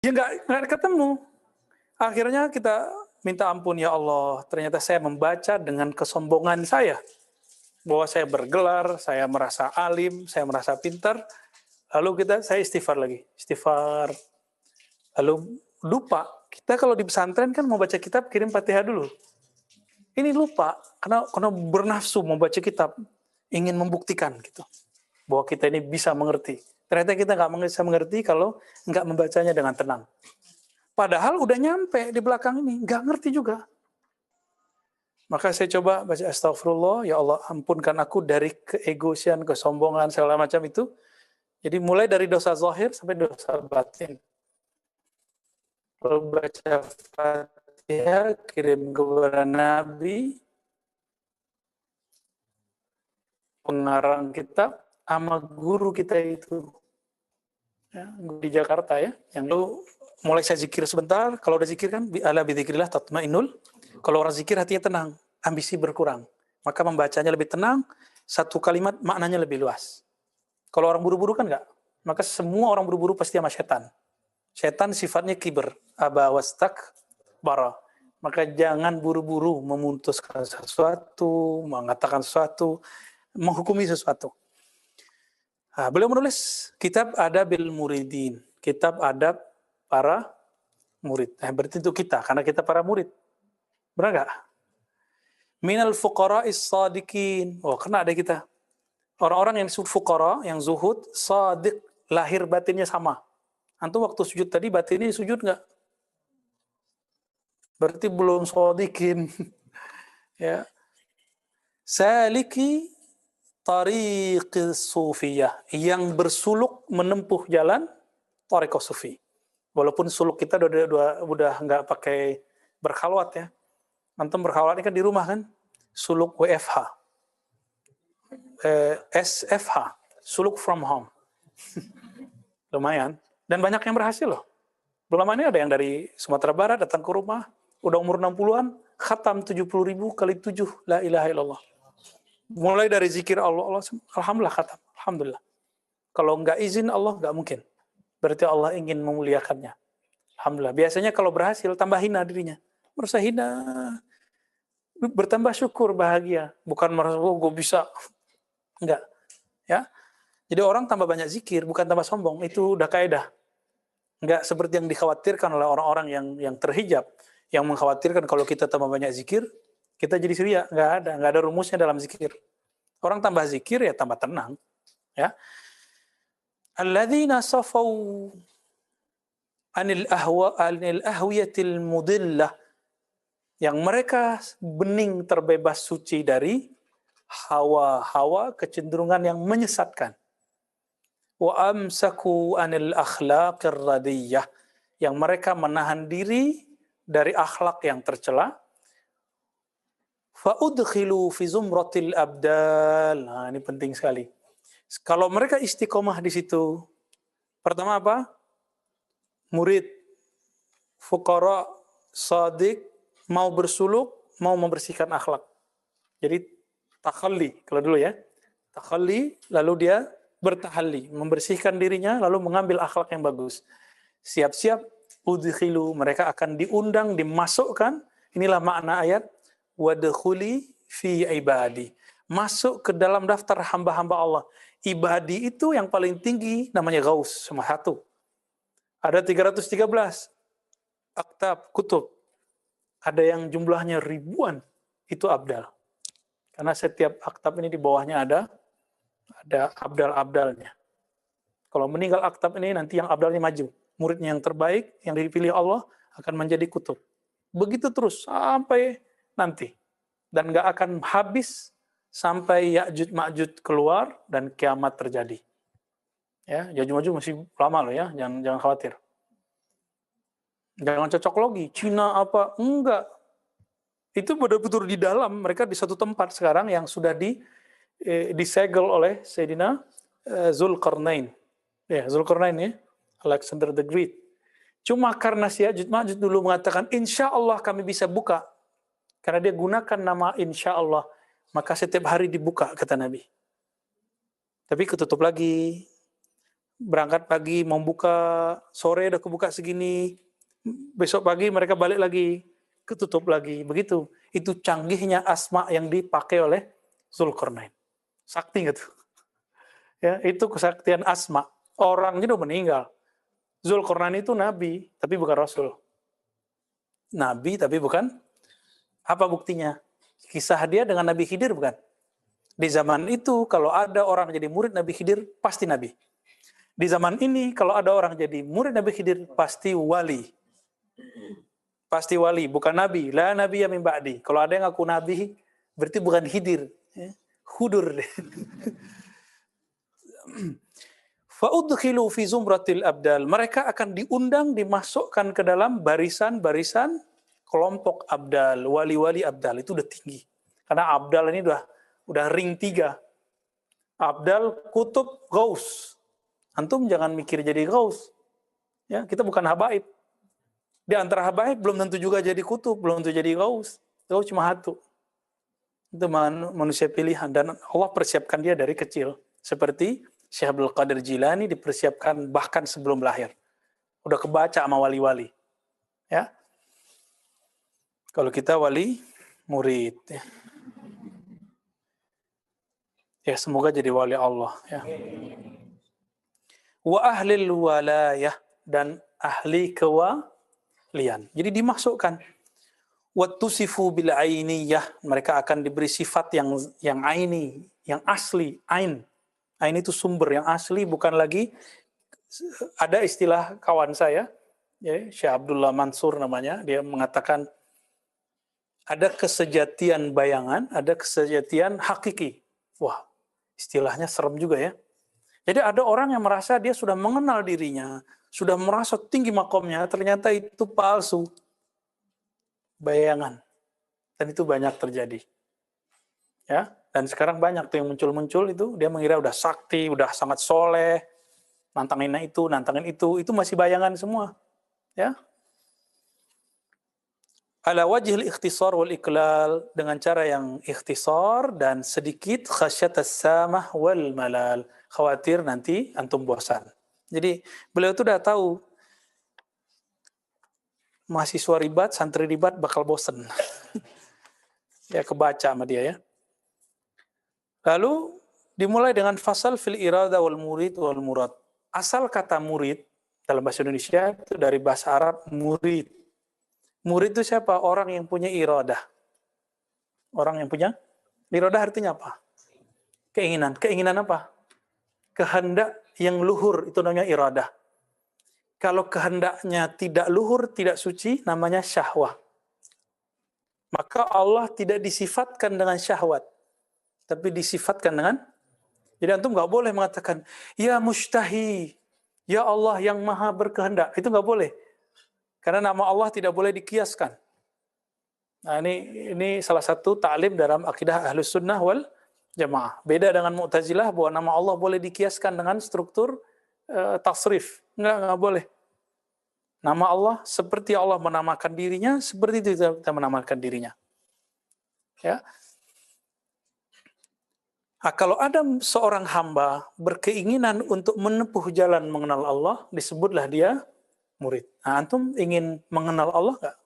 Ya nggak ketemu. Akhirnya kita minta ampun, ya Allah, ternyata saya membaca dengan kesombongan saya. Bahwa saya bergelar, saya merasa alim, saya merasa pintar. Lalu saya istighfar lagi. Istighfar. Lalu lupa. Kita kalau di pesantren kan mau baca kitab, kirim Fatihah dulu. Ini lupa, karena bernafsu mau baca kitab. Ingin membuktikan gitu. Bahwa kita ini bisa mengerti. Ternyata kita nggak bisa mengerti kalau nggak membacanya dengan tenang. Padahal udah nyampe di belakang ini, nggak ngerti juga. Maka saya coba baca astagfirullah, ya Allah ampunkan aku dari keegoisan, kesombongan, segala macam itu. Jadi mulai dari dosa zahir sampai dosa batin. Kalau baca Fatihah, kirim kepada Nabi, pengarang kitab, sama guru kita itu. Ya, di Jakarta ya. Yang itu mulai saya zikir sebentar, kalau udah zikir kan, ala bidzikrillah tatmainnul. Kalau orang zikir hatinya tenang, ambisi berkurang. Maka membacanya lebih tenang, satu kalimat maknanya lebih luas. Kalau orang buru-buru kan enggak. Maka semua orang buru-buru pasti sama setan. Setan sifatnya kiber, aba wastakbara. Maka jangan buru-buru memutuskan sesuatu, mengatakan sesuatu, menghukumi sesuatu. Nah, beliau menulis kitab Adabil Muridin, kitab adab para murid. Berarti itu kita, karena kita para murid. Benar nggak? Minal fuqara'is sadiqin. Oh, kena ada kita. Orang-orang yang disebut fuqara, yang zuhud, sadiq, lahir batinnya sama. Antum waktu sujud tadi batinnya sujud nggak? Berarti belum sadiqin. Ya. Saliki tariqis sufiyah, yang bersuluk menempuh jalan tariqah sufi. Walaupun suluk kita udah nggak pakai berkhalwat ya. Antum berkhalwat ini kan di rumah kan? Suluk WFH. SFH, suluk from home. Lumayan. Dan banyak yang berhasil loh. Belum lama ini ada yang dari Sumatera Barat datang ke rumah, udah umur 60-an, khatam 70.000 kali 7, la ilaha illallah. Mulai dari zikir Allah, alhamdulillah khatam, alhamdulillah. Kalau nggak izin Allah, nggak mungkin. Berarti Allah ingin memuliakannya. Alhamdulillah. Biasanya kalau berhasil, tambah hina dirinya. Merasa hina. Bertambah syukur, bahagia. Bukan merasa, oh gue bisa. Enggak. Ya. Jadi orang tambah banyak zikir, bukan tambah sombong. Itu udah kaidah. Enggak seperti yang dikhawatirkan oleh orang-orang yang terhijab. Yang mengkhawatirkan kalau kita tambah banyak zikir, kita jadi siria. Enggak ada rumusnya dalam zikir. Orang tambah zikir, ya tambah tenang. Ya. Alladzina safau anil ahwiyatil mudillah, yang mereka bening terbebas suci dari hawa-hawa kecenderungan yang menyesatkan. Wa amsaku anil akhlaqir radiyah, yang mereka menahan diri dari akhlak yang tercela. Fa udkhilu fi zumratil abdal. Nah, ini penting sekali. Kalau mereka istiqomah di situ, pertama apa? Murid, fuqara, sadiq, mau bersuluk, mau membersihkan akhlak. Jadi takhalli, kalau dulu ya. Takhalli, lalu dia bertahalli, membersihkan dirinya, lalu mengambil akhlak yang bagus. Siap-siap, udkhilu, mereka akan diundang, dimasukkan. Inilah makna ayat, wadkhuli fi ibadi. Masuk ke dalam daftar hamba-hamba Allah. Ibadi itu yang paling tinggi, namanya Ghaus, cuma satu. Ada 313 aktab, kutub. Ada yang jumlahnya ribuan, itu abdal. Karena setiap aktab ini di bawahnya ada abdal-abdalnya. Kalau meninggal aktab ini, nanti yang abdalnya maju. Muridnya yang terbaik, yang dipilih Allah, akan menjadi kutub. Begitu terus, sampai nanti. Dan nggak akan habis, sampai Ya'juj Ma'juj keluar, dan kiamat terjadi. Ya, Ya'juj Ma'juj masih lama loh ya, jangan khawatir. Jangan cocok logi, Cina apa, enggak. Itu betul-betul di dalam, mereka di satu tempat sekarang yang sudah disegel oleh Sayyidina Zulkarnain. Ya, Zulkarnain ya, Alexander the Great. Cuma karena si Ya'juj Ma'juj dulu mengatakan, insya Allah kami bisa buka. Karena dia gunakan nama insya Allah, maka setiap hari dibuka, kata Nabi. Tapi ketutup lagi. berangkat pagi, membuka sore udah kebuka segini, besok pagi mereka balik lagi, ketutup lagi, begitu. Itu canggihnya asma yang dipakai oleh Zulkarnain. Sakti gitu. Ya, itu kesaktian asma. Orangnya udah meninggal. Zulkarnain itu nabi, tapi bukan rasul. Nabi tapi bukan. Apa buktinya? Kisah dia dengan Nabi Khidir bukan? Di zaman itu kalau ada orang jadi murid Nabi Khidir pasti nabi. Di zaman ini kalau ada orang jadi murid Nabi Khidir pasti wali. Pasti wali, bukan nabi. La nabi min ba'di. Kalau ada yang ngaku nabi berarti bukan Khidir, ya. Hudur deh. Fa'udkhilu fi zumratil abdal. Mereka akan diundang, dimasukkan ke dalam barisan-barisan kelompok abdal, wali-wali abdal. Itu udah tinggi. Karena abdal ini udah ring 3. Abdal, kutub, gaus. Antum jangan mikir jadi gaus. Ya, kita bukan habaib. Di antara habaib belum tentu juga jadi kutub, belum tentu jadi gaus. Gaus cuma satu. Itu manusia pilihan dan Allah persiapkan dia dari kecil. Seperti Syekh Abdul Qadir Jilani dipersiapkan bahkan sebelum lahir. Udah kebaca sama wali-wali. Ya. Kalau kita wali murid ya. Ya, semoga jadi wali Allah ya. Wa ahlil walayah, dan ahli kewalian. Jadi dimasukkan. Wattusifu bil ainiyah, mereka akan diberi sifat yang aini, yang asli, ain. Ain itu sumber yang asli, bukan lagi ada istilah kawan saya, ya, Syekh Abdullah Mansur namanya, dia mengatakan ada kesejatian bayangan, ada kesejatian hakiki. Wah, istilahnya serem juga ya. Jadi ada orang yang merasa dia sudah mengenal dirinya, sudah merasa tinggi makomnya, ternyata itu palsu. Bayangan. Dan itu banyak terjadi. Ya, dan sekarang banyak tuh yang muncul-muncul itu, dia mengira udah sakti, udah sangat soleh, nantangin itu masih bayangan semua. Ya. Ala wajhil ikhtisar wal iklal, dengan cara yang ikhtisar dan sedikit khasyatas samah wal malal, khawatir nanti antum bosan. Jadi beliau itu udah tahu mahasiswa ribat, santri ribat bakal bosen. Ya, kebaca sama dia ya. Lalu dimulai dengan fasal fil irada wal murid wal murad. Asal kata murid dalam bahasa Indonesia itu dari bahasa Arab murid. Murid itu siapa? Orang yang punya iradah. Orang yang punya iradah artinya apa? Keinginan. Keinginan apa? Kehendak yang luhur, itu namanya iradah. Kalau kehendaknya tidak luhur, tidak suci, namanya syahwah. Maka Allah tidak disifatkan dengan syahwat, tapi disifatkan dengan, jadi antum nggak boleh mengatakan, ya mustahi, ya Allah yang maha berkehendak. Itu nggak boleh. Karena nama Allah tidak boleh dikiaskan. Nah, ini salah satu ta'lim dalam akidah Ahlus Sunnah wal Jamaah. Beda dengan Mu'tazilah bahwa nama Allah boleh dikiaskan dengan struktur tasrif. Nggak boleh. Nama Allah seperti Allah menamakan dirinya, seperti itu kita menamakan dirinya. Ya. Nah, kalau ada seorang hamba berkeinginan untuk menempuh jalan mengenal Allah, disebutlah dia murid. Nah, antum ingin mengenal Allah nggak?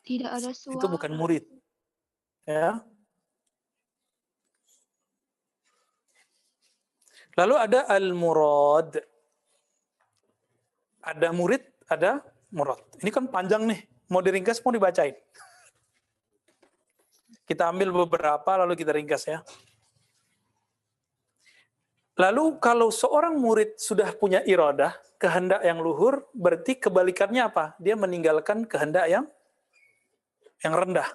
Tidak ada suara. Itu bukan murid. Ya. Lalu ada al-murad. Ada murid, ada murad. Ini kan panjang nih. Mau diringkas, mau dibacain. Kita ambil beberapa, lalu kita ringkas ya. Lalu kalau seorang murid sudah punya iradah, kehendak yang luhur, berarti kebalikannya apa? Dia meninggalkan kehendak yang rendah.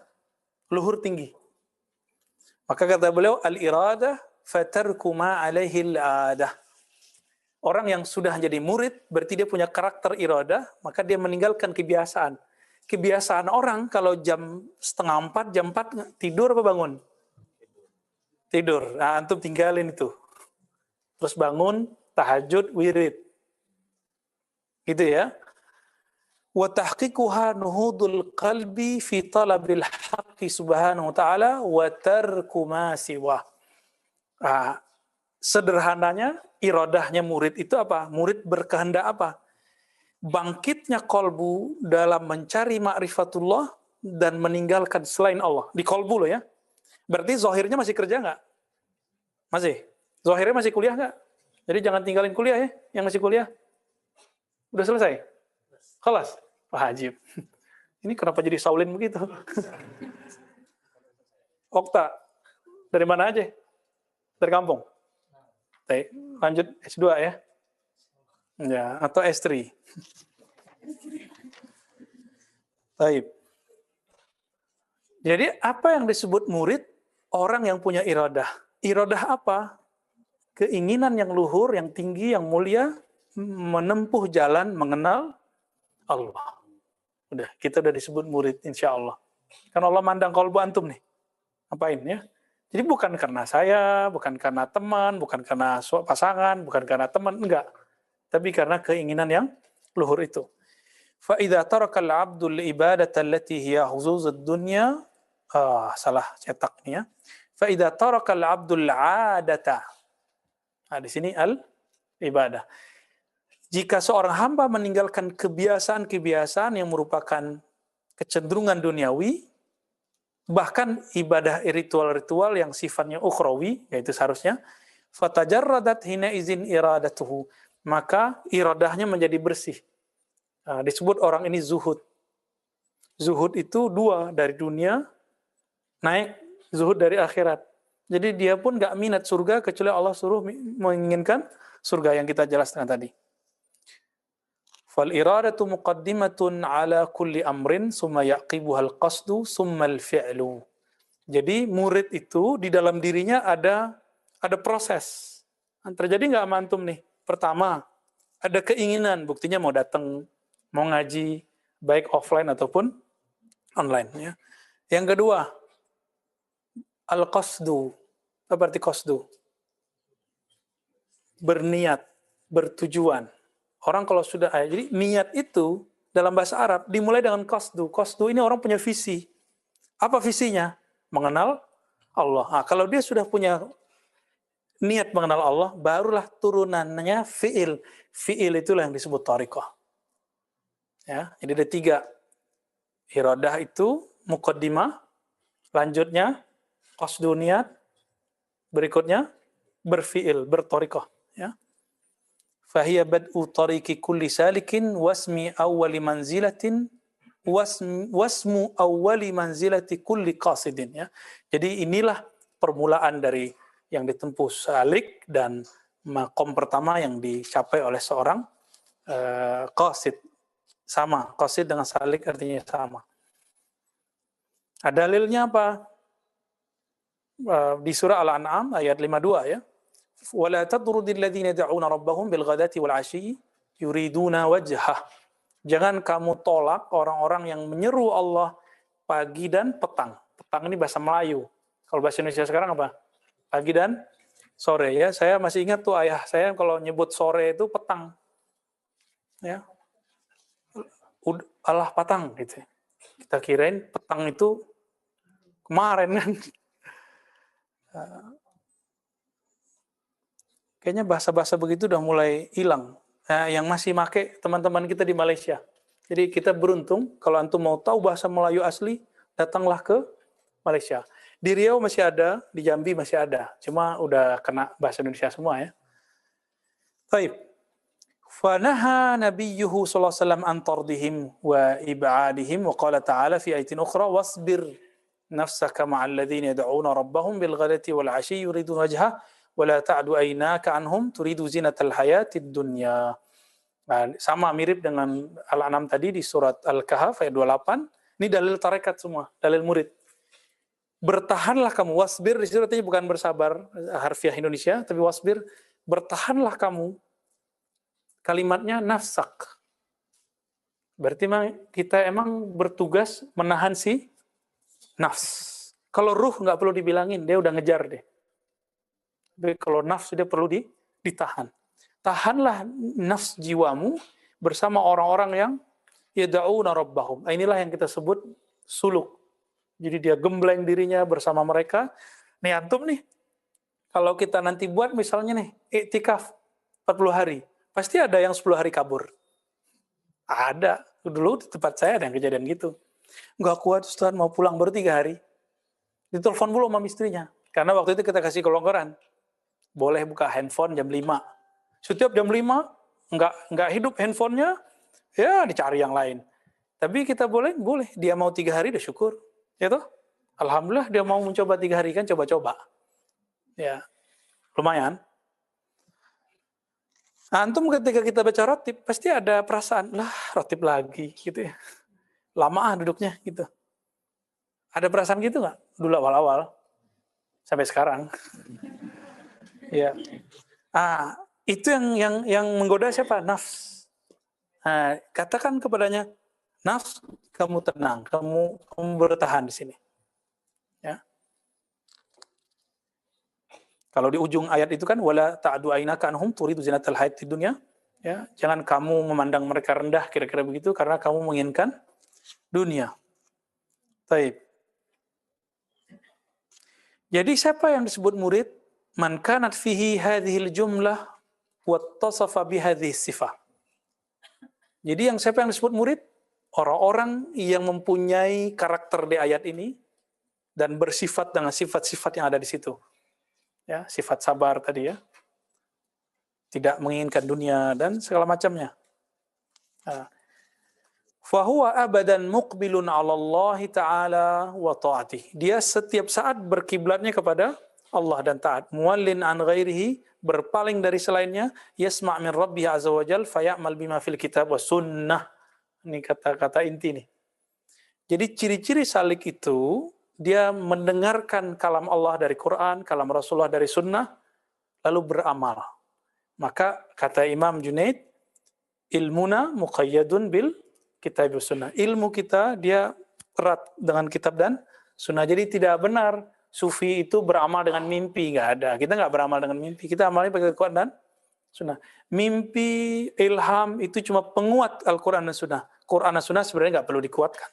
Luhur tinggi. Maka kata beliau, al-iradah fatarku ma alaihi al-adah. Orang yang sudah jadi murid, berarti dia punya karakter iradah, maka dia meninggalkan kebiasaan. Kebiasaan orang kalau jam 3:30, jam 4, tidur apa bangun? Tidur. Nah, antum tinggalin itu. Terus bangun, tahajud, wirid. Gitu ya. Wa tahqiquha nuhudul qalbi fi talabil haqqi subhanahu wa ta'ala wa tarku ma siwa. Sederhananya, iradahnya murid itu apa? Murid berkehendak apa? Bangkitnya kolbu dalam mencari ma'rifatullah dan meninggalkan selain Allah. Di kolbu loh ya. Berarti zahirnya masih kerja nggak? Masih? Zahirnya masih kuliah nggak? Jadi jangan tinggalin kuliah ya, yang masih kuliah. Udah selesai? Kelas? Wajib. Ini kenapa jadi Saulin begitu? Okta, dari mana aja? Dari kampung? Lanjut S2 ya? Ya, atau S3? Baik. Jadi apa yang disebut murid? Orang yang punya iradah. Iradah apa? Keinginan yang luhur, yang tinggi, yang mulia, menempuh jalan mengenal Allah. Udah, kita udah disebut murid, insya Allah. Kan Allah mandang kolbu antum nih. Apain ya? Jadi bukan karena saya, bukan karena teman, bukan karena pasangan, bukan karena teman, enggak. Tapi karena keinginan yang luhur itu. فَإِذَا تَرَكَ الْعَبْدُ الْإِبَادَةَ الَّتِي هِيَ حُظُوظُ الدُّنْيَا salah cetak nih ya. فَإِذَا تَرَكَ الْعَبْدُ الْعَادَةَ. Nah, di sini al-ibadah. Jika seorang hamba meninggalkan kebiasaan-kebiasaan yang merupakan kecenderungan duniawi, bahkan ibadah ritual-ritual yang sifatnya ukhrawi, yaitu seharusnya, fatajarradat hina izin iradatuhu, maka iradahnya menjadi bersih. Nah, disebut orang ini zuhud. Zuhud itu dua, dari dunia, naik zuhud dari akhirat. Jadi dia pun gak minat surga, kecuali Allah suruh menginginkan surga yang kita jelaskan tadi. فَالْإِرَادَةُ مُقَدِّمَةٌ عَلَى كُلِّ أَمْرٍ ثُمَّ يَعْقِبُهَا الْقَصْدُ ثُمَّ الْفِعْلُ. Jadi murid itu di dalam dirinya ada proses. Terjadi nggak sama antum nih? Pertama, ada keinginan, buktinya mau datang, mau ngaji, baik offline ataupun online. Ya. Yang kedua, al-qasdu. Apa arti qasdu? Berniat, bertujuan. Orang kalau sudah, jadi niat itu dalam bahasa Arab dimulai dengan qasdu. Qasdu ini orang punya visi. Apa visinya? Mengenal Allah. Nah, kalau dia sudah punya niat mengenal Allah, barulah turunannya fi'il. Fi'il itulah yang disebut thariqah. Ya, jadi ada 3. Iradah itu muqaddimah, lanjutnya qasdu niat, berikutnya berfi'il, berthariqah. Ya. Fahiya bad'u tariqi kulli salikin wasmi awwali manzilatin wasmu awwali manzilati kulli qasidin, ya. Jadi inilah permulaan dari yang ditempuh salik dan makom pertama yang dicapai oleh seorang qasid. Sama, qasid dengan salik artinya sama. Dalilnya apa? Di surah Al-An'am ayat 52 ya. وَلَا تَطْرُدِ الَّذِينَ يَدْعُونَ رَبَّهُمْ بِالْغَدَاةِ وَالْعَشِيِّ يُرِيدُونَ وَجْهَهُ. Jangan kamu tolak orang-orang yang menyeru Allah pagi dan petang. Petang ini bahasa Melayu. Kalau bahasa Indonesia sekarang apa? Pagi dan sore ya. Saya masih ingat tuh ayah saya kalau nyebut sore itu petang. Ya. Allah petang gitu. Kita kirain petang itu kemarin kan. Kayaknya bahasa-bahasa begitu udah mulai hilang. Nah, yang masih make teman-teman kita di Malaysia. Jadi kita beruntung, kalau antum mau tahu bahasa Melayu asli, datanglah ke Malaysia. Di Riau masih ada, di Jambi masih ada. Cuma udah kena bahasa Indonesia semua ya. Baik. Fanaha nabiyyuhu sallallahu alaihi wasallam an tardihim wa ib'adihim wa qala ta'ala fi ayatin ukhra wasbir nafsaka ma'al ladzina yad'una rabbahum bil ghadati wal 'ashyi yuridun wajha wala ta'du aynaka anhum turidu zinatal hayatid dunya. Nah, sama mirip dengan Al-An'am tadi di surat Al-Kahf ayat 28. Ini dalil tarekat semua, dalil murid. Bertahanlah kamu, wasbir di situ artinya bukan bersabar harfiah Indonesia, tapi wasbir, bertahanlah kamu. Kalimatnya nafsak. Berarti kita emang bertugas menahan si nafs. Kalau ruh nggak perlu dibilangin, dia udah ngejar deh. Tapi kalau nafsu dia perlu ditahan. tahanlah nafs jiwamu bersama orang-orang yang yad'una rabbahum. Inilah yang kita sebut suluk. Jadi dia gembleng dirinya bersama mereka. Nih antum nih, kalau kita nanti buat misalnya nih, iktikaf 40 hari, pasti ada yang 10 hari kabur. Ada. Dulu di tempat saya ada yang kejadian gitu. Nggak kuat Ustaz, mau pulang baru 3 hari. Ditelepon dulu sama istrinya. Karena waktu itu kita kasih kelonggaran. Boleh buka handphone jam 5. Setiap jam 5, nggak hidup handphonenya, ya dicari yang lain. Tapi kita boleh. Dia mau 3 hari, udah syukur. Ya toh? Alhamdulillah dia mau mencoba 3 hari, kan coba-coba. Ya, lumayan. Antum ketika kita baca rotib, pasti ada perasaan, lah rotib lagi, gitu ya. Lama duduknya, gitu. Ada perasaan gitu nggak? Dulu awal-awal. Sampai sekarang. Ya. Itu yang menggoda siapa? Nafs. Katakan kepadanya, nafs, kamu tenang, kamu bertahan di sini. Ya. Kalau di ujung ayat itu kan wala ta'du ainaka anhum turidu zinatal hayatid dunya, ya, jangan kamu memandang mereka rendah, kira-kira begitu, karena kamu menginginkan dunia. Baik. Jadi siapa yang disebut murid? Man kanat fihi hadhil jumlah wattasafa bihadhihi sifah. Jadi siapa yang disebut murid? Orang-orang yang mempunyai karakter di ayat ini dan bersifat dengan sifat-sifat yang ada di situ. Ya, sifat sabar tadi ya. Tidak menginginkan dunia dan segala macamnya. Fahuwa abadan muqbilun 'ala Allah Ta'ala wa ta'atih. Dia setiap saat berkiblatnya kepada Allah dan taat. Muwallin an ghairihi, berpaling dari selainnya, yasma' min rabbih azza wa jal faya'mal bima fil kitab wa sunnah. Ini kata-kata inti nih. Jadi ciri-ciri salik itu, dia mendengarkan kalam Allah dari Quran, kalam Rasulullah dari sunnah, lalu beramal. Maka kata Imam Junaid, ilmuna muqayyadun bil kitab dan sunnah. Ilmu kita dia erat dengan kitab dan sunnah. Jadi tidak benar sufi itu beramal dengan mimpi, nggak ada. Kita nggak beramal dengan mimpi. Kita amalnya pakai Quran dan sunnah. Mimpi, ilham itu cuma penguat Al-Quran dan sunnah. Quran dan sunnah sebenarnya nggak perlu dikuatkan.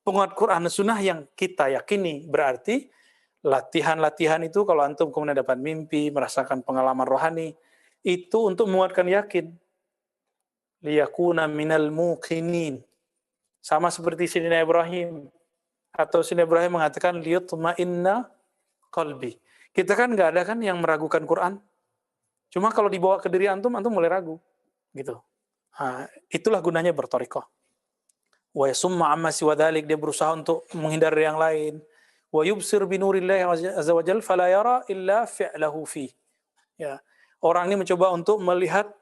Penguat Quran dan sunnah yang kita yakini berarti latihan-latihan itu kalau antum kemudian dapat mimpi, merasakan pengalaman rohani, itu untuk menguatkan yakin. Liyakuna minal muqinin. Sama seperti Sayyidina Ibrahim. Atau Sayyidina Ibrahim mengatakan liyutma'inna qalbi. Kita kan nggak ada kan yang meragukan Quran. Cuma kalau dibawa ke diri antum mulai ragu. Gitu. Itulah gunanya berthariqah. Wa yasumma amma siwa dzalik, dia berusaha untuk menghindari yang lain. Wa yubsir bi nurillahi azza wa jalla fala yara illa fi'lahu fi. Ya. Orang ini mencoba untuk melihat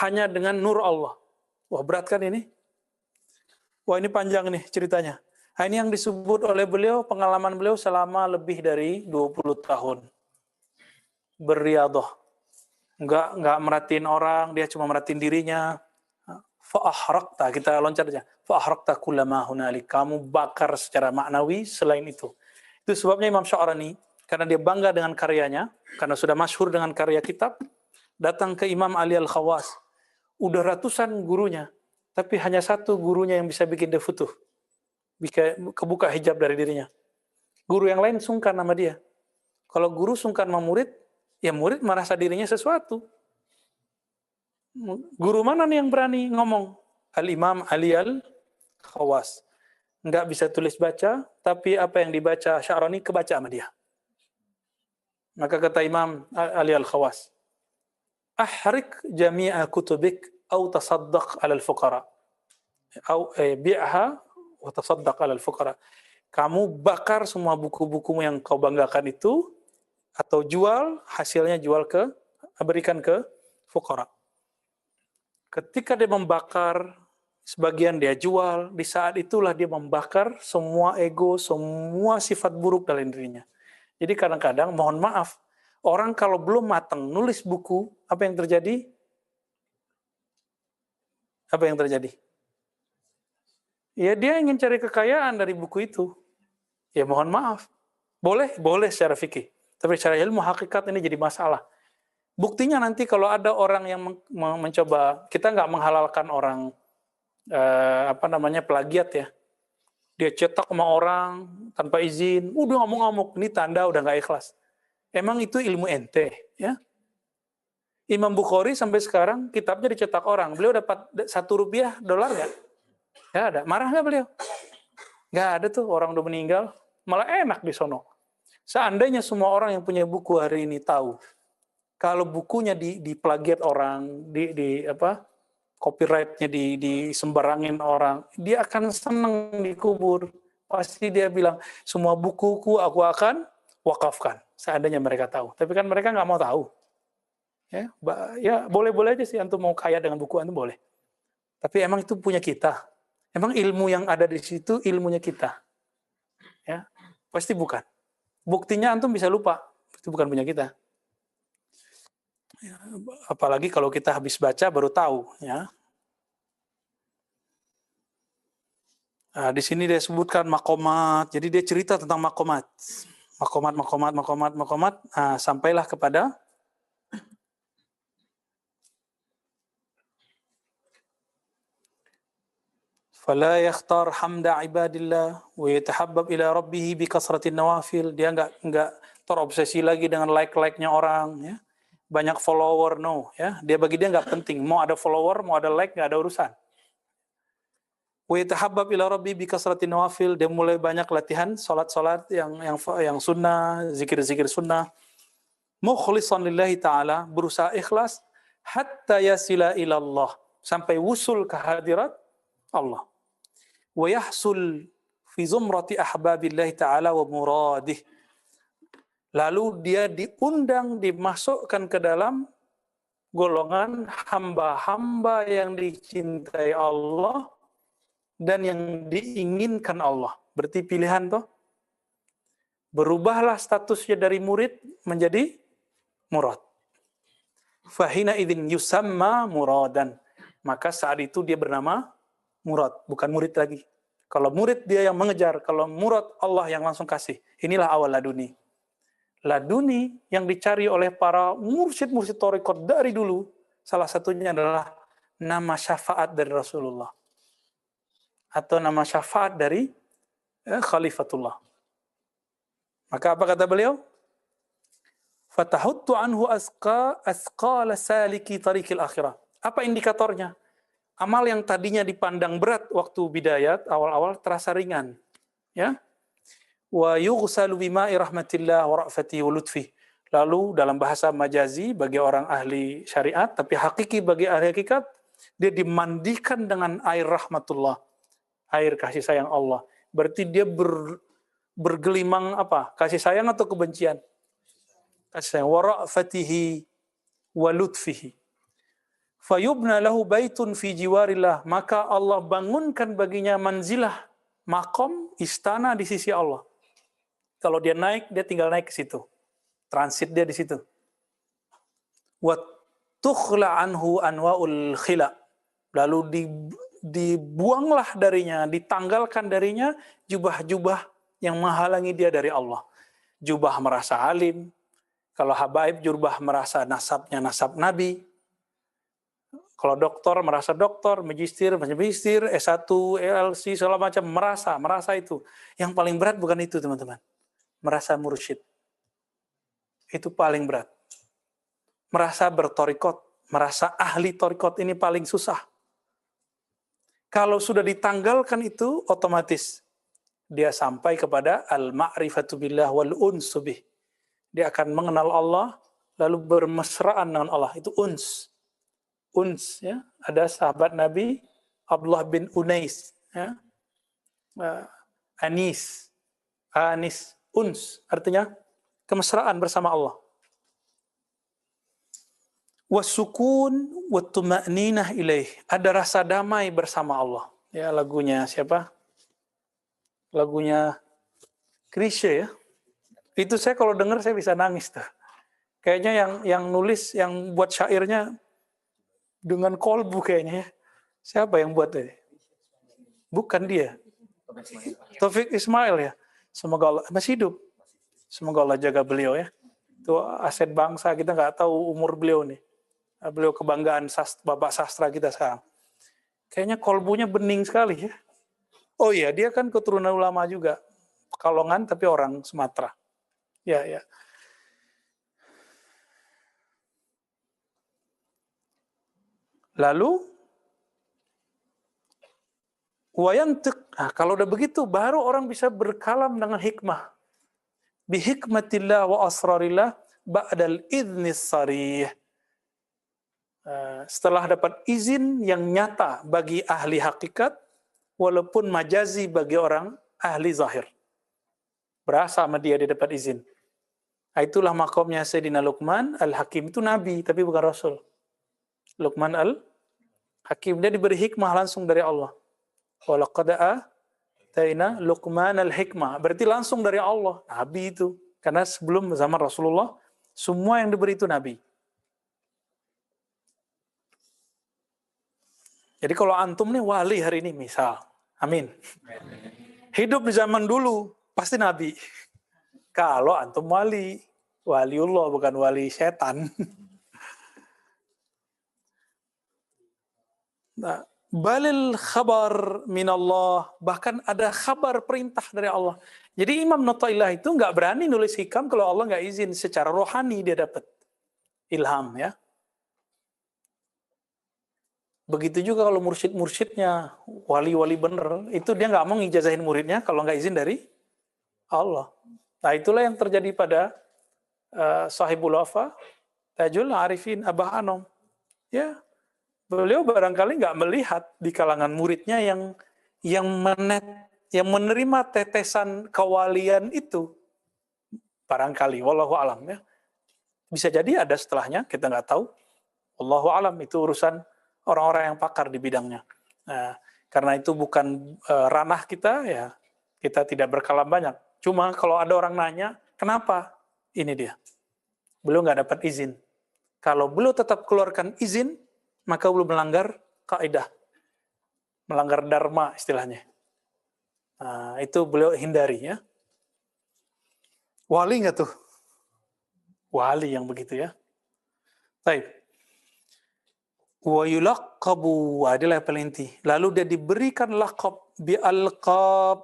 hanya dengan nur Allah. Wah, berat kan ini? Wah, ini panjang nih ceritanya. Ini yang disebut oleh beliau, pengalaman beliau selama lebih dari 20 tahun. Beriadah. Enggak merhatiin orang, dia cuma merhatiin dirinya. Fa'ahrakta, kita loncat aja. Fa'ahrakta kullama hunalik. Kamu bakar secara maknawi selain itu. Itu sebabnya Imam Sya'rani, karena dia bangga dengan karyanya, karena sudah masyhur dengan karya kitab, datang ke Imam Ali Al-Khawas. Udah ratusan gurunya, tapi hanya satu gurunya yang bisa bikin dia futuh. Kebuka hijab dari dirinya. Guru yang lain sungkan sama dia. Kalau guru sungkan sama murid, ya murid merasa dirinya sesuatu. Guru mana nih yang berani ngomong? Al-Imam Ali Al-Khawas. Nggak bisa tulis baca, tapi apa yang dibaca Sya'rani kebaca sama dia. Maka kata Imam Ali Al-Khawas, ahrik jami'a kutubik au tasaddaq 'alal fuqara. Au bi'ha wa tasaddaq 'alal fuqara. Kamu bakar semua buku-bukumu yang kau banggakan itu atau jual, hasilnya berikan ke fuqara. Ketika dia membakar, sebagian dia jual, di saat itulah dia membakar semua ego, semua sifat buruk dalam dirinya. Jadi kadang-kadang mohon maaf, orang kalau belum matang nulis buku, apa yang terjadi? Apa yang terjadi? Ya dia ingin cari kekayaan dari buku itu. Ya mohon maaf. Boleh secara fikih. Tapi secara ilmu hakikat ini jadi masalah. Buktinya nanti kalau ada orang yang mencoba, kita nggak menghalalkan orang plagiat ya. Dia cetak sama orang tanpa izin, udah ngamuk-ngamuk, ini tanda udah nggak ikhlas. Emang itu ilmu ente, ya? Imam Bukhari sampai sekarang kitabnya dicetak orang. Beliau dapat $1 dolar nggak? Nggak ada. Marah nggak beliau? Nggak ada tuh, orang udah meninggal. Malah enak di sono. Seandainya semua orang yang punya buku hari ini tahu, kalau bukunya diplagiat orang, copyrightnya disembarangin orang, dia akan senang dikubur. Pasti dia bilang, semua bukuku aku akan wakafkan. Seandainya mereka tahu. Tapi kan mereka nggak mau tahu. Ya boleh-boleh aja sih antum mau kaya dengan buku antum boleh. Tapi emang itu punya kita. Emang ilmu yang ada di situ ilmunya kita. Ya, pasti bukan. Buktinya antum bisa lupa. Itu bukan punya kita. Ya, apalagi kalau kita habis baca baru tahu, ya. Nah, di sini dia sebutkan makomat. Jadi dia cerita tentang makomat. Makomat. Nah, sampailah kepada fala yakhtar hamda ibadillah wa yatahabbab ila rabbih bi kasratin nawafil. Dia enggak terobsesi lagi dengan like-nya orang, ya. Banyak follower, no, ya. Bagi dia enggak penting. Mau ada follower, mau ada like, enggak ada urusan. Wa yatahabbab ila rabbih bi kasratin nawafil. Dia mulai banyak latihan salat-salat yang sunnah, zikir-zikir sunnah. Mukhlishan lillahi ta'ala, berusaha ikhlas hatta yasila ila Allah, sampai wusul ke hadirat Allah. Wa yahsul fi zumrati ahbabillahi ta'ala wa muradih. Lalu dia diundang, dimasukkan ke dalam golongan hamba-hamba yang dicintai Allah dan yang diinginkan Allah. Berarti pilihan toh. Berubahlah statusnya dari murid menjadi murad. Fahina idzin yusamma muradan. Maka saat itu dia bernama murad, bukan murid lagi. Kalau murid dia yang mengejar, kalau murad Allah yang langsung kasih. Inilah awal laduni. Laduni yang dicari oleh para mursyid-mursyid thariqat dari dulu, salah satunya adalah nama syafaat dari Rasulullah. Atau nama syafaat dari Khalifatullah. Maka apa kata beliau? Fatahuttu anhu asqala saliki tariqil akhirah. Apa indikatornya? Amal yang tadinya dipandang berat waktu bidayat, awal-awal terasa ringan. Ya. Wa yughsalu bima'i rahmatillah wa ra'fati wa lutfi. Lalu dalam bahasa majazi bagi orang ahli syariat, tapi hakiki bagi ahli hakikat, dia dimandikan dengan air rahmatullah, air kasih sayang Allah. Berarti dia bergelimang apa? Kasih sayang atau kebencian? Kasih sayang. Wa ra'fatihi wa lutfihi. Fayubna lahu baitun fi jiwarillah, maka Allah bangunkan baginya manzilah, makom, istana di sisi Allah. Kalau dia naik, dia tinggal naik ke situ. Transit dia di situ. Wa tukhla anhu anwaul khila. Lalu dibuanglah darinya, ditanggalkan darinya jubah-jubah yang menghalangi dia dari Allah. Jubah merasa alim. Kalau habaib, jubah merasa nasabnya nasab Nabi. Kalau doktor merasa doktor, magister, S1, LC, segala macam, merasa itu. Yang paling berat bukan itu, teman-teman. Merasa mursyid. Itu paling berat. Merasa bertorikot, merasa ahli torikot, ini paling susah. Kalau sudah ditanggalkan itu, otomatis dia sampai kepada al-ma'rifatu billah wal unsu bih. Dia akan mengenal Allah, lalu bermesraan dengan Allah. Itu uns. Ya, ada sahabat Nabi Abdullah bin Unais, ya. Anis, uns, artinya kemesraan bersama Allah. Wasukun wattuma'ninah ilaih, ada rasa damai bersama Allah. Ya, lagunya siapa? Lagunya Chrisye, ya. Itu saya kalau dengar saya bisa nangis tuh. Kayaknya yang nulis, yang buat syairnya dengan kolbu kayaknya, ya. Siapa yang buat ini? Bukan dia. Taufik Ismail, ya. Semoga Allah masih hidup. Semoga Allah jaga beliau, ya. Itu aset bangsa, kita nggak tahu umur beliau nih. Beliau kebanggaan bapak sastra kita sekarang. Kayaknya kolbunya bening sekali ya. Oh iya, dia kan keturunan ulama juga. Pekalongan tapi orang Sumatera. Ya, ya. Lalu nah, kalau udah begitu baru orang bisa berkalam dengan hikmah. Bihikmatillah wa asrarillah ba'dal idnis sarih. Setelah dapat izin yang nyata bagi ahli hakikat, walaupun majazi bagi orang ahli zahir. Berasa sama dia dapat izin. Nah, itulah makomnya Sayyidina Luqman Al-Hakim, itu nabi tapi bukan rasul. Luqman Al-Hakim, dia diberi hikmah langsung dari Allah. Walaqad ataina Luqman al-hikmah, berarti langsung dari Allah, nabi itu. Karena sebelum zaman Rasulullah, semua yang diberi itu nabi. Jadi kalau antum nih wali hari ini misal, amin. Hidup di zaman dulu, pasti nabi. Kalau antum waliullah bukan wali setan. Nah, balil khabar minallah, bahkan ada kabar perintah dari Allah. Jadi Imam Nataillah itu nggak berani nulis hikam kalau Allah nggak izin. Secara rohani dia dapat ilham ya. Begitu juga kalau mursyid-mursyidnya, wali-wali bener, itu dia nggak mau ngijazahin muridnya kalau nggak izin dari Allah. Nah itulah yang terjadi pada Sahibul Wafa, Tajul Arifin, Abah Anom. Ya, beliau barangkali nggak melihat di kalangan muridnya yang menerima tetesan kewalian itu. Barangkali, wallahu alam ya. Bisa jadi ada setelahnya, kita nggak tahu. Wallahu alam, itu urusan orang-orang yang pakar di bidangnya. Nah, karena itu bukan ranah kita, ya kita tidak berkalam banyak. Cuma kalau ada orang nanya, kenapa? Ini dia. Beliau nggak dapat izin. Kalau beliau tetap keluarkan izin, maka beliau melanggar kaidah. Melanggar dharma istilahnya. Nah, itu beliau hindari ya. Wali nggak tuh? Wali yang begitu ya. Baik. Wa yulaqabu, adalah paling inti. Lalu dia diberikan laqab bi alqab.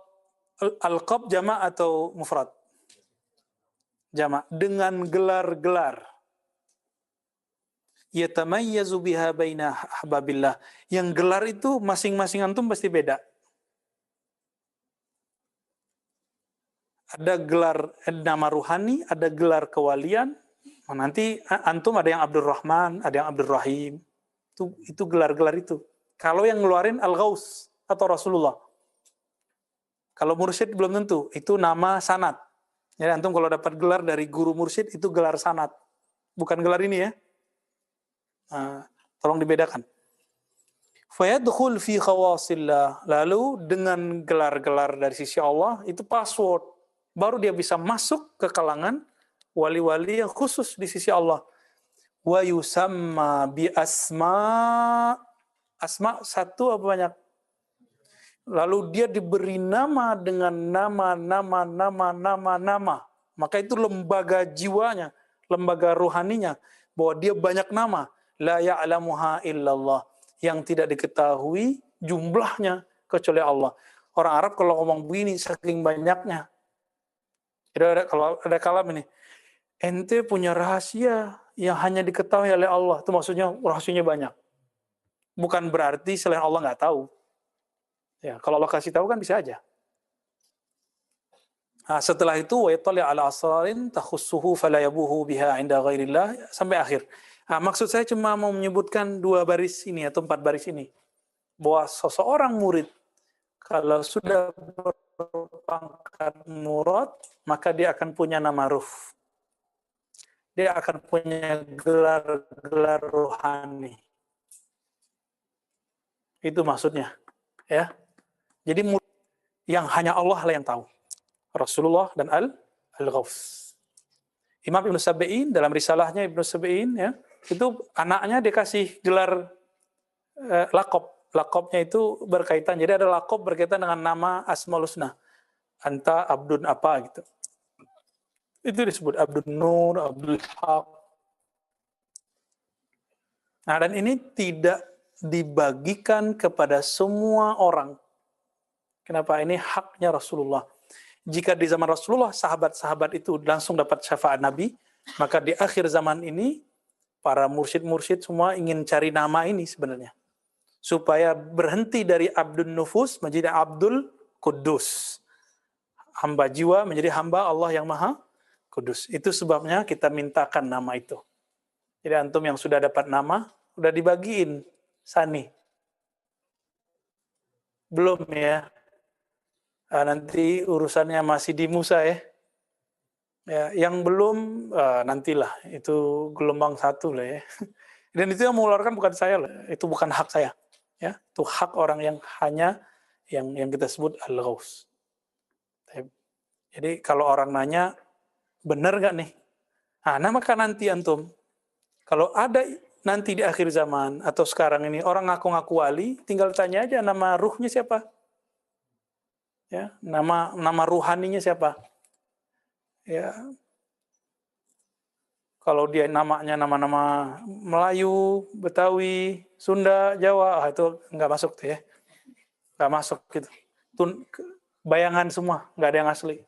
Alqab jama' atau mufrad? Jama', dengan gelar-gelar. Yatamayyazu biha baina ahbabillah. Yang gelar itu masing-masing antum pasti beda. Ada gelar nama ruhani, ada gelar kewalian. Nanti antum ada yang Abdurrahman, ada yang Abdurrahim. Itu gelar-gelar itu. Kalau yang ngeluarin Al-Ghaus atau Rasulullah. Kalau mursyid belum tentu, itu nama sanad. Jadi antum kalau dapat gelar dari guru mursyid itu gelar sanad. Bukan gelar ini ya. Tolong dibedakan. Fayadkhul fi khawasillah. Lalu dengan gelar-gelar dari sisi Allah itu password. Baru dia bisa masuk ke kalangan wali-wali yang khusus di sisi Allah. Wa yusamma bi asma. Asma satu apa banyak? Lalu dia diberi nama dengan nama. Maka itu lembaga jiwanya, lembaga rohaninya, bahwa dia banyak nama. La ya'lamuha illallah, yang tidak diketahui jumlahnya kecuali Allah. Orang Arab kalau ngomong begini saking banyaknya. Jadi kalau ada kalam ini, ente punya rahasia yang hanya diketahui oleh Allah. Itu maksudnya rahasianya banyak. Bukan berarti selain Allah nggak tahu. Ya, kalau Allah kasih tahu kan bisa aja. Nah, setelah itu wa yattali ala asrarin takhussuhu fala yabuhu biha inda ghairillah sampai akhir. Nah, maksud saya cuma mau menyebutkan 2 baris ini atau 4 baris ini. Bahwa seseorang murid kalau sudah berpangkat murad, maka dia akan punya nama ruf. Dia akan punya gelar-gelar rohani. Itu maksudnya, ya. Jadi yang hanya Allah lah yang tahu. Rasulullah dan Al-Ghaus. Imam Ibn Sabi'in dalam risalahnya Ibn Sabi'in ya, itu anaknya dikasih gelar laqab. Laqabnya itu berkaitan. Jadi ada laqab berkaitan dengan nama Asmaul Husna. Anta Abdun apa gitu. Itu disebut Abdul Nur, Abdul Haq. Nah, dan ini tidak dibagikan kepada semua orang. Kenapa? Ini haknya Rasulullah. Jika di zaman Rasulullah, sahabat-sahabat itu langsung dapat syafaat Nabi, maka di akhir zaman ini, para mursyid-mursyid semua ingin cari nama ini sebenarnya. Supaya berhenti dari Abdul Nufus menjadi Abdul Kudus. Hamba jiwa menjadi hamba Allah yang Maha Kudus. Itu sebabnya kita mintakan nama itu. Jadi antum yang sudah dapat nama, udah dibagiin Sani. Belum ya. Nanti urusannya masih di Musa ya. Ya, yang belum nantilah, itu gelombang 1 lah ya. Dan itu yang mengeluarkan bukan saya loh, itu bukan hak saya. Ya, itu hak orang yang hanya yang kita sebut al-ghaus. Jadi kalau orang nanya, benar nggak nih? Nah, maka nanti antum, kalau ada nanti di akhir zaman atau sekarang ini orang ngaku-ngaku wali, tinggal tanya aja nama ruhnya siapa? Ya, nama ruhaninya siapa? Ya, kalau dia namanya nama-nama Melayu, Betawi, Sunda, Jawa, itu nggak masuk tuh ya, nggak masuk gitu. Bayangan semua, nggak ada yang asli.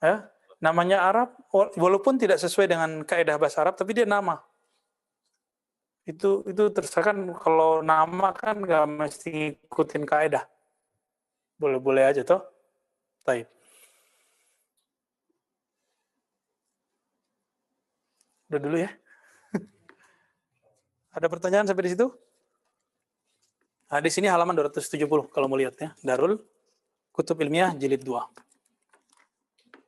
Ya, namanya Arab, walaupun tidak sesuai dengan kaidah bahasa Arab, tapi dia nama. Itu terserah kan, kalau nama kan nggak mesti ikutin kaidah. Boleh-boleh aja toh. Baik. Udah dulu ya. Ada pertanyaan sampai di situ? Nah, di sini halaman 270 kalau mau lihat ya. Darul Kutub Ilmiah jilid 2.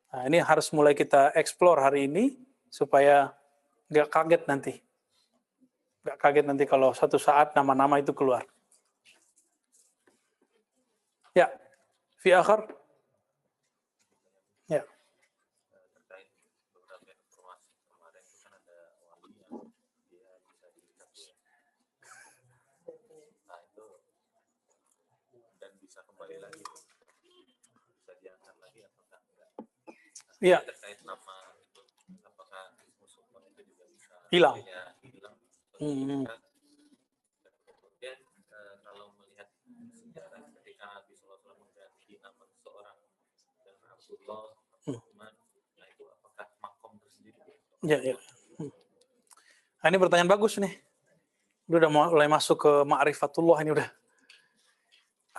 Nah, ini harus mulai kita explore hari ini supaya nggak kaget nanti. Nggak kaget nanti kalau suatu saat nama-nama itu keluar. Ya, fi akhir. Ya. Terkait beberapa informasi kemarin itu kan ada wali yang dia bisa dilihat ya. Nah itu dan bisa kembali lagi, bisa diangkat lagi apakah enggak? Iya. Terkait nama itu apakah musuh itu juga bisa Hilang. Kemudian kalau melihat sejarah ketika Nabi SAW mengganti nama seseorang dengan Abdullah, nah itu apakah makom tersendiri? Ya. Nah, ini pertanyaan bagus nih. Udah mulai masuk ke ma'rifatullah ini udah.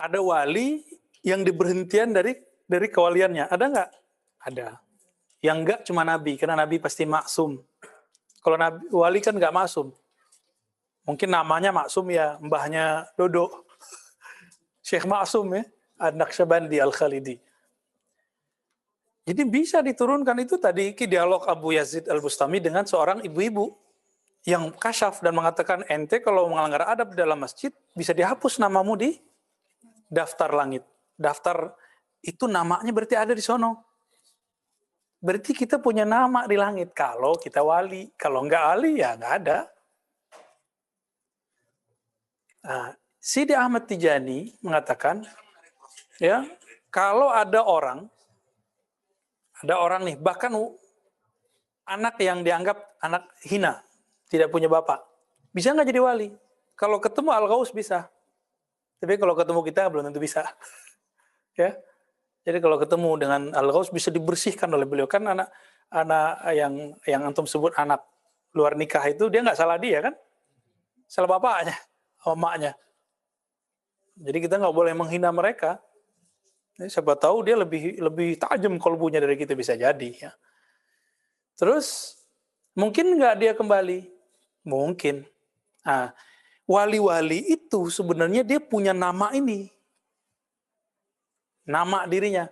Ada wali yang diberhentian dari kewaliannya. Ada nggak? Ada. Yang enggak cuma Nabi, karena Nabi pasti maksum. Kalau Nabi, wali kan nggak maksum. Mungkin namanya maksum ya, mbahnya Dodo. Syekh Maksum ya, An-Naqsyabandi Al-Khalidi. Jadi bisa diturunkan itu tadi dialog Abu Yazid Al-Bustami dengan seorang ibu-ibu yang kasyaf dan mengatakan, ente kalau melanggar adab dalam masjid, bisa dihapus namamu di daftar langit. Daftar itu namanya berarti ada di sono. Berarti kita punya nama di langit kalau kita wali. Kalau enggak wali ya enggak ada. Nah, Sidi Ahmad Tijani mengatakan, ya, kalau ada orang nih, bahkan anak yang dianggap anak hina, tidak punya bapak, bisa nggak jadi wali? Kalau ketemu Al-Ghaus bisa, tapi kalau ketemu kita belum tentu bisa. Ya, jadi kalau ketemu dengan Al-Ghaus bisa dibersihkan oleh beliau. Kan anak yang antum sebut anak luar nikah itu dia nggak salah dia kan, salah bapaknya, emaknya. Jadi kita nggak boleh menghina mereka. Siapa tahu dia lebih tajam kolbunya dari kita, bisa jadi. Ya. Terus mungkin nggak dia kembali? Mungkin. Nah, wali-wali itu sebenarnya dia punya nama ini. Nama dirinya.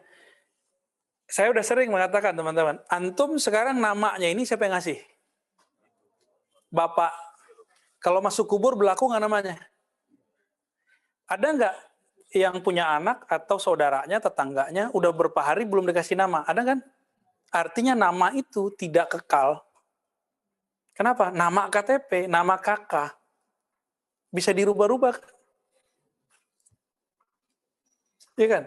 Saya udah sering mengatakan teman-teman, antum sekarang namanya ini siapa yang ngasih? Bapak. Kalau masuk kubur berlaku nggak namanya? Ada nggak yang punya anak atau saudaranya, tetangganya, udah berapa hari belum dikasih nama? Ada kan? Artinya nama itu tidak kekal. Kenapa? Nama KTP, nama kakak, bisa dirubah-rubah. Iya kan?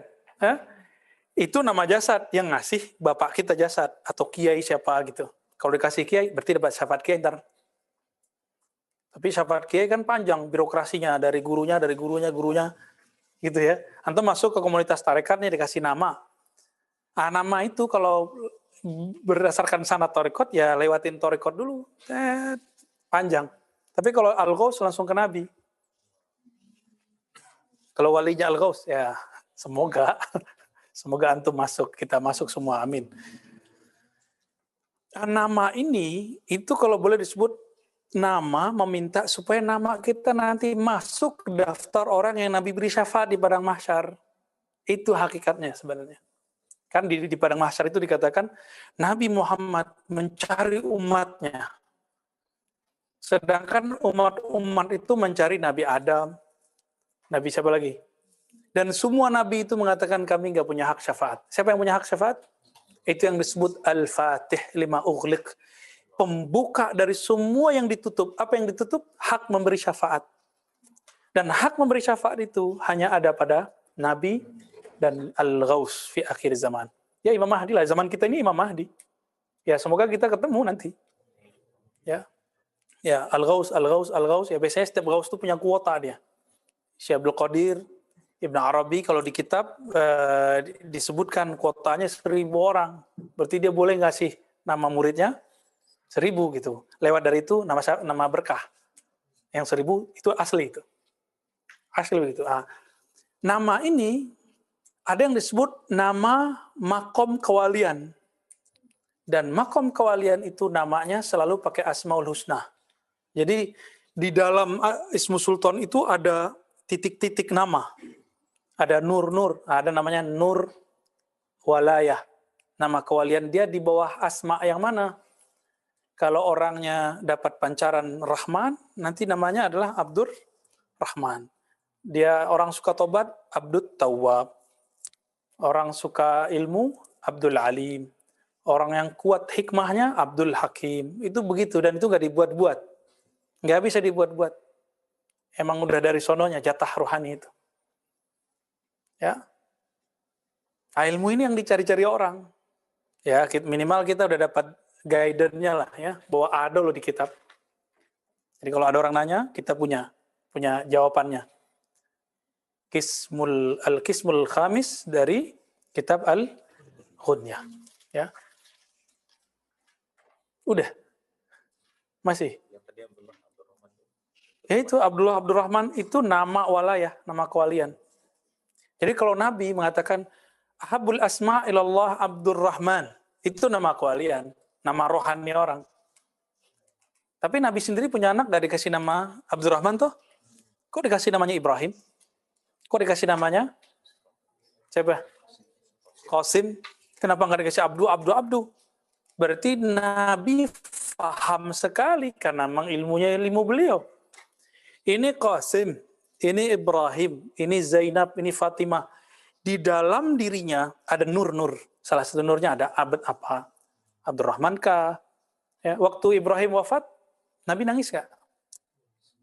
Itu nama jasad, yang ngasih bapak kita jasad atau kiai siapa gitu. Kalau dikasih kiai berarti dapat syafaat kiai ntar. Tapi syafaat kiai kan panjang birokrasinya, dari gurunya gitu ya. Antum masuk ke komunitas tarekat nih dikasih nama. Nama itu kalau berdasarkan sanad tarekat ya lewatin tarekat dulu. Panjang. Tapi kalau Al-Ghaus langsung ke Nabi. Kalau walinya Al-Ghaus ya semoga antum masuk, kita masuk semua, amin. Nama ini itu kalau boleh disebut nama meminta supaya nama kita nanti masuk ke daftar orang yang Nabi beri syafaat di padang mahsyar. Itu hakikatnya sebenarnya. Kan di padang mahsyar itu dikatakan Nabi Muhammad mencari umatnya. Sedangkan umat itu mencari Nabi Adam, Nabi siapa lagi? Dan semua Nabi itu mengatakan kami nggak punya hak syafaat. Siapa yang punya hak syafaat? Itu yang disebut Al-Fatih lima ughliq. Pembuka dari semua yang ditutup. Apa yang ditutup? Hak memberi syafaat. Dan hak memberi syafaat itu hanya ada pada Nabi dan Al-Ghaus fi akhir zaman. Ya Imam Mahdi lah. Zaman kita ini Imam Mahdi. Ya semoga kita ketemu nanti. Ya. Ya, Al-Ghaus. Ya biasanya setiap Ghaus itu punya kuota dia. Syekh Abdul Qadir, Ibn Arabi kalau di kitab disebutkan kuotanya 1.000 orang. Berarti dia boleh ngasih nama muridnya 1.000 gitu. Lewat dari itu nama berkah. Yang 1.000 itu asli itu. Asli begitu. Nama ini ada yang disebut nama makom kewalian. Dan makom kewalian itu namanya selalu pakai Asmaul Husna. Jadi di dalam Ismu Sultan itu ada titik-titik nama. Ada nur-nur, ada namanya nur walayah. Nama kewalian dia di bawah asma yang mana? Kalau orangnya dapat pancaran Rahman, nanti namanya adalah Abdur Rahman. Dia orang suka tobat, Abdul Tawwab. Orang suka ilmu, Abdul Alim. Orang yang kuat hikmahnya, Abdul Hakim. Itu begitu, dan itu nggak dibuat-buat. Nggak bisa dibuat-buat. Emang udah dari sononya, jatah rohani itu. Ya. Ilmu ini yang dicari-cari orang. Ya, minimal kita udah dapat guidance-nya lah ya, bahwa ada loh di kitab. Jadi kalau ada orang nanya, kita punya jawabannya. Al-Qismul Khamis dari kitab Al-Ghunyah. Ya. Udah. Masih. Ya itu Abdullah Abdurrahman itu nama walayah, nama kewalian. Jadi kalau Nabi mengatakan Ahabul asma ilallah Abdurrahman, itu nama kewalian, nama rohani orang. Tapi Nabi sendiri punya anak, gak dikasih nama Abdurrahman toh? Kok dikasih namanya Ibrahim? Kok dikasih namanya siapa? Qasim. Kenapa gak dikasih Abdu? Berarti Nabi paham sekali karena memang ilmunya ilmu beliau. Ini Qasim, ini Ibrahim, ini Zainab, ini Fatimah. Di dalam dirinya ada nur-nur. Salah satu nurnya ada abad apa? Abdurrahman kah? Ya, waktu Ibrahim wafat, Nabi nangis gak?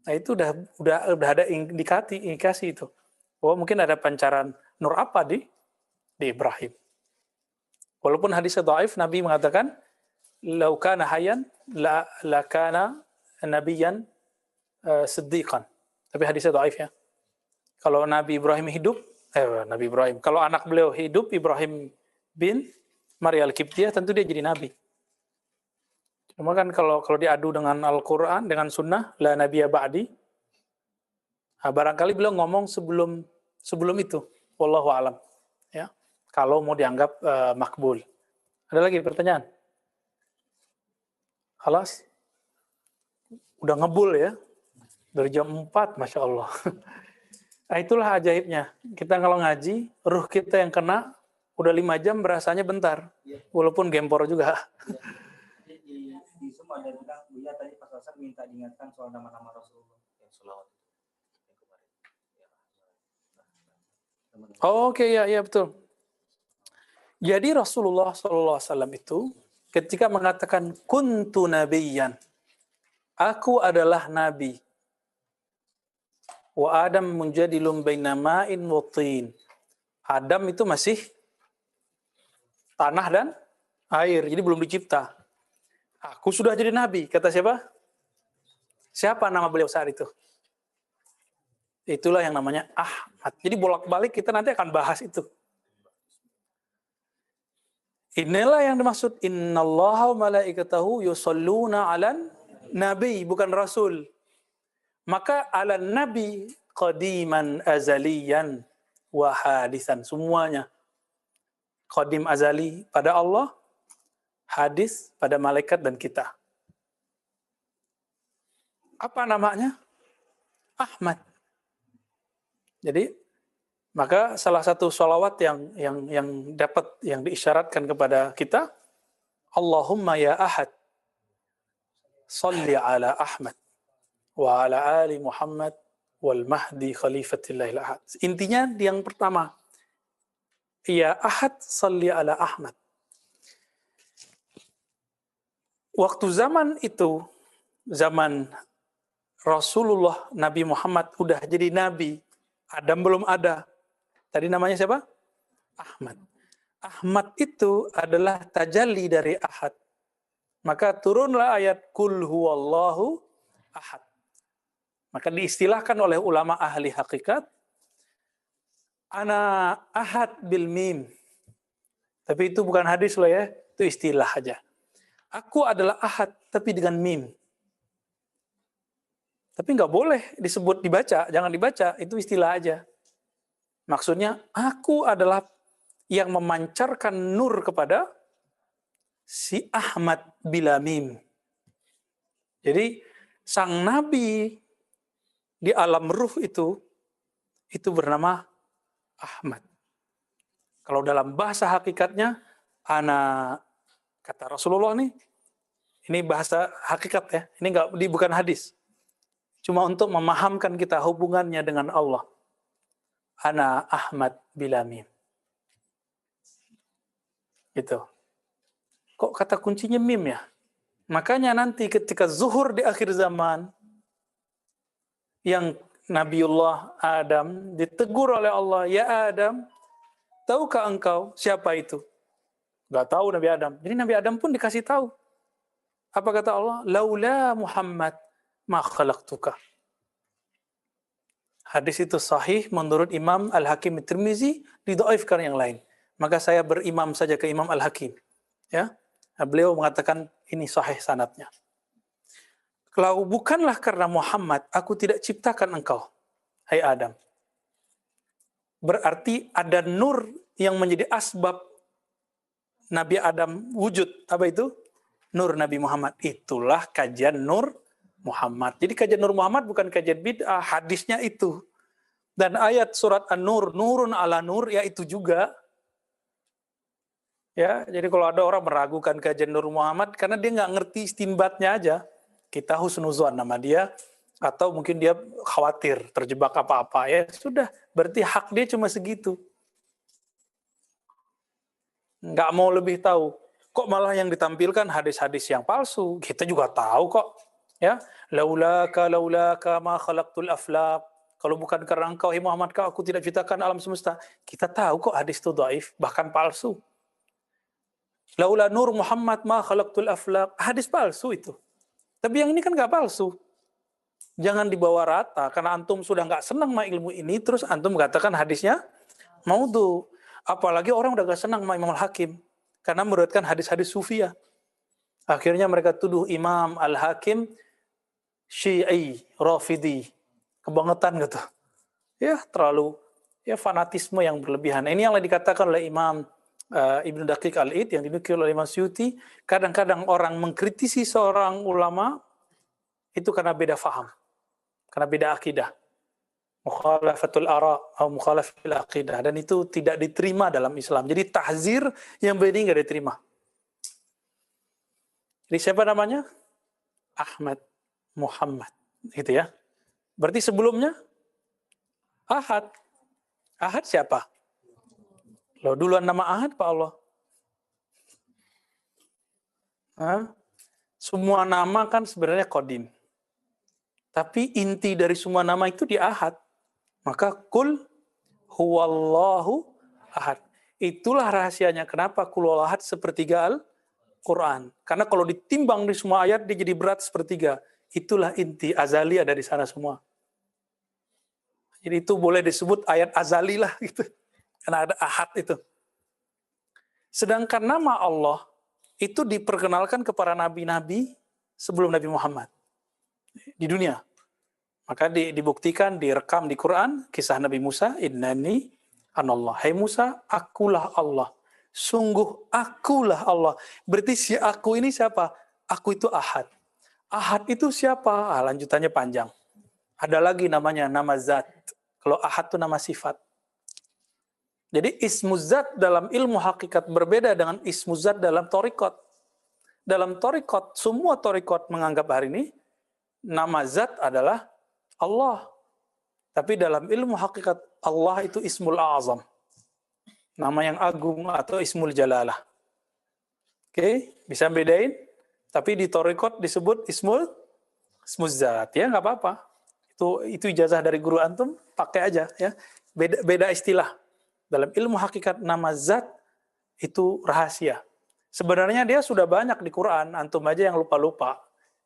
Nah itu udah ada indikasi itu. Oh mungkin ada pancaran nur apa di Ibrahim. Walaupun hadisnya dhaif, Nabi mengatakan, "Lau kana hayyan la kana nabiyyan siddiqan." Tapi hadisnya dhaif ya. Kalau Nabi Ibrahim hidup, kalau anak beliau hidup, Ibrahim bin Maria Al-Qibtiyah, tentu dia jadi nabi. Cuma kan kalau diadu dengan Al-Quran, dengan Sunnah, la nabiyya ba'di, barangkali beliau ngomong sebelum itu. Wallahu a'lam. Ya. Kalau mau dianggap makbul. Ada lagi pertanyaan? Halas? Udah ngebul ya? Dari jam 4, Masya Allah. Nah, itulah ajaibnya. Kita kalau ngaji, ruh kita yang kena, udah 5 jam berasanya bentar. Walaupun gempor juga. Di semua ada bilang, Buya tadi Pak Hasan minta diingatkan soal nama-nama Rasulullah. Yang selawat. Oke, ya betul. Jadi Rasulullah SAW itu ketika mengatakan kuntu nabiyyan, aku adalah nabi. Wa Adam munjadilum baina ma'in wa tin. Adam itu masih tanah dan air. Jadi belum dicipta. Aku sudah jadi nabi. Kata siapa? Siapa nama beliau saat itu? Itulah yang namanya Ahmad. Jadi bolak-balik kita nanti akan bahas itu. Inilah yang dimaksud innallaha wa malaikatahu yusholluna 'alan nabi, bukan rasul. Maka 'alan nabi qadiman azaliyan wa hadisan, semuanya. Qadim azali pada Allah, hadis pada malaikat dan kita. Apa namanya? Ahmad. Jadi maka salah satu sholawat yang dapat yang diisyaratkan kepada kita, Allahumma ya Ahad, salli ala Ahmad wa ala ali Muhammad wal mahdi khalifatillahil ahad. Intinya yang pertama, ya Ahad salli ala Ahmad. Waktu zaman itu, zaman Rasulullah Nabi Muhammad udah jadi nabi, Adam belum ada. Tadi namanya siapa? Ahmad. Ahmad itu adalah tajalli dari Ahad. Maka turunlah ayat Qul huwallahu ahad. Maka diistilahkan oleh ulama ahli hakikat, ana ahad bil mim. Tapi itu bukan hadis loh ya, itu istilah aja. Aku adalah ahad, tapi dengan mim. Tapi nggak boleh disebut dibaca, jangan dibaca, itu istilah aja. Maksudnya, aku adalah yang memancarkan nur kepada si Ahmad bila mim. Jadi, sang nabi di alam ruh itu bernama Ahmad. Kalau dalam bahasa hakikatnya, kata Rasulullah nih, ini bahasa hakikat ya, ini bukan hadis. Cuma untuk memahamkan kita hubungannya dengan Allah. Ana Ahmad bila mim. Gitu. Kok kata kuncinya mim ya? Makanya nanti ketika zuhur di akhir zaman, yang Nabiullah Adam ditegur oleh Allah, ya Adam, tahukah engkau siapa itu? Gak tahu Nabi Adam. Jadi Nabi Adam pun dikasih tahu. Apa kata Allah? Laula Muhammad ma khalaqtuka. Hadis itu sahih menurut Imam Al-Hakim At-Tirmizi, didhaifkan yang lain. Maka saya berimam saja ke Imam Al-Hakim. Ya, beliau mengatakan ini sahih sanadnya. Kalau bukanlah karena Muhammad, aku tidak ciptakan engkau, hai Adam. Berarti ada nur yang menjadi asbab Nabi Adam wujud. Apa itu? Nur Nabi Muhammad. Itulah kajian Nur Muhammad. Jadi kajian Nur Muhammad bukan kajian bid'ah, hadisnya itu. Dan ayat surat An-Nur, nurun ala nur, ya itu juga. Ya, jadi kalau ada orang meragukan kajian Nur Muhammad karena dia nggak ngerti istinbatnya aja, kita husnuzon nama dia, atau mungkin dia khawatir terjebak apa-apa, ya sudah, berarti hak dia cuma segitu. Nggak mau lebih tahu. Kok malah yang ditampilkan hadis-hadis yang palsu? Kita juga tahu kok. Ya, laulaka ma khalaqtul aflaq. Kalau bukan karena engkau, Muhammad, aku tidak ciptakan alam semesta. Kita tahu kok hadis itu dhaif, bahkan palsu. Laula nur Muhammad ma khalaqtul aflaq. Hadis palsu itu. Tapi yang ini kan nggak palsu. Jangan dibawa rata, karena antum sudah nggak senang sama ilmu ini, terus antum mengatakan hadisnya maudhu. Apalagi orang udah nggak senang sama Imam Al-Hakim, karena meruatkan hadis-hadis sufiyah. Akhirnya mereka tuduh Imam Al-Hakim Syi'i, Rafidi, kebangetan gitu. Ya, terlalu fanatisme yang berlebihan. Ini yang dikatakan oleh Imam Ibnu Daqiq Al-Id yang dinukil oleh Imam Suyuti. Kadang-kadang orang mengkritisi seorang ulama itu karena beda faham, karena beda akidah. Mukhalafatul ara atau mukhalafatul aqidah, dan itu tidak diterima dalam Islam. Jadi tahzir yang begini nggak diterima. Jadi siapa namanya? Ahmad Muhammad, gitu ya. Berarti sebelumnya Ahad. Ahad siapa? Loh, duluan nama Ahad Pak Allah. Semua nama kan sebenarnya qadim. Tapi inti dari semua nama itu di Ahad. Maka Qul huwallahu ahad. Itulah rahasianya kenapa kulul ahad sepertiga Al-Quran. Karena kalau ditimbang di semua ayat, dia jadi berat sepertiga. Itulah inti azali ada di sana semua. Jadi itu boleh disebut ayat azali lah gitu. Karena ada ahad itu. Sedangkan nama Allah itu diperkenalkan kepada nabi-nabi sebelum Nabi Muhammad di dunia. Maka dibuktikan, direkam di Quran, kisah Nabi Musa, innani anallah. Hai Musa, akulah Allah. Sungguh akulah Allah. Berarti si aku ini siapa? Aku itu ahad. Ahad itu siapa? Lanjutannya panjang. Ada lagi namanya, nama zat. Kalau ahad itu nama sifat. Jadi ismu zat dalam ilmu hakikat berbeda dengan ismu zat dalam torikot. Dalam torikot, semua torikot menganggap hari ini, nama zat adalah Allah. Tapi dalam ilmu hakikat, Allah itu ismul azam. Nama yang agung atau ismul jalalah. Oke, bisa bedain? Tapi di torikot disebut ismul zat. Ya, nggak apa-apa. Itu ijazah dari guru antum, pakai aja. Ya. Beda istilah. Dalam ilmu hakikat, nama zat itu rahasia. Sebenarnya dia sudah banyak di Quran, antum aja yang lupa-lupa.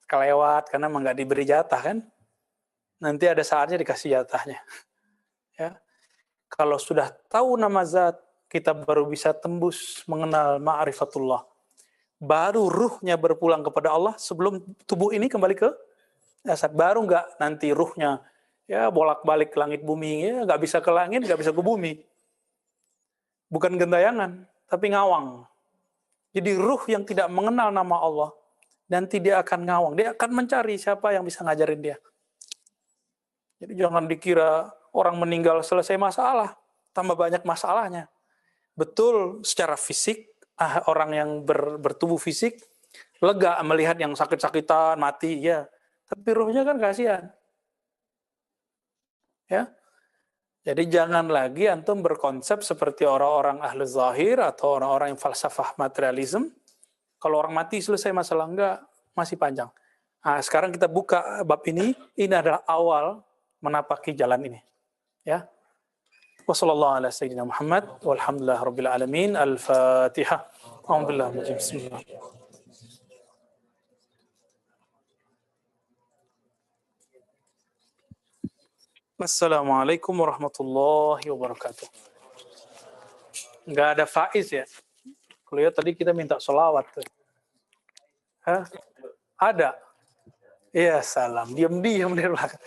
Kelewat, karena emang nggak diberi jatah kan. Nanti ada saatnya dikasih jatahnya. Ya. Kalau sudah tahu nama zat, kita baru bisa tembus mengenal ma'rifatullah. Baru ruhnya berpulang kepada Allah sebelum tubuh ini kembali ke dasar. Baru nggak nanti ruhnya ya bolak-balik langit bumi, ya nggak bisa ke langit, nggak bisa ke bumi. Bukan gentayangan, tapi ngawang. Jadi ruh yang tidak mengenal nama Allah, nanti dia akan ngawang. Dia akan mencari siapa yang bisa ngajarin dia. Jadi jangan dikira orang meninggal selesai masalah, tambah banyak masalahnya. Betul secara fisik, orang yang bertubuh fisik, lega melihat yang sakit-sakitan, mati, ya. Tapi ruhnya kan kasihan. Ya. Jadi jangan lagi antum berkonsep seperti orang-orang ahli zahir atau orang-orang yang falsafah materialism. Kalau orang mati selesai masalah, enggak, masih panjang. Nah, sekarang kita buka bab ini adalah awal menapaki jalan ini. Ya. Wassallallahu ala sayyidina Muhammad walhamdulillah rabbil alamin. Al-Fatihah. Alhamdulillah. Bismillah. Assalamualaikum warahmatullahi wabarakatuh. Nggak ada faiz ya? Kalau ya tadi kita minta sholawat. Hah? Ada? Iya, salam. Diam-diam di belakang.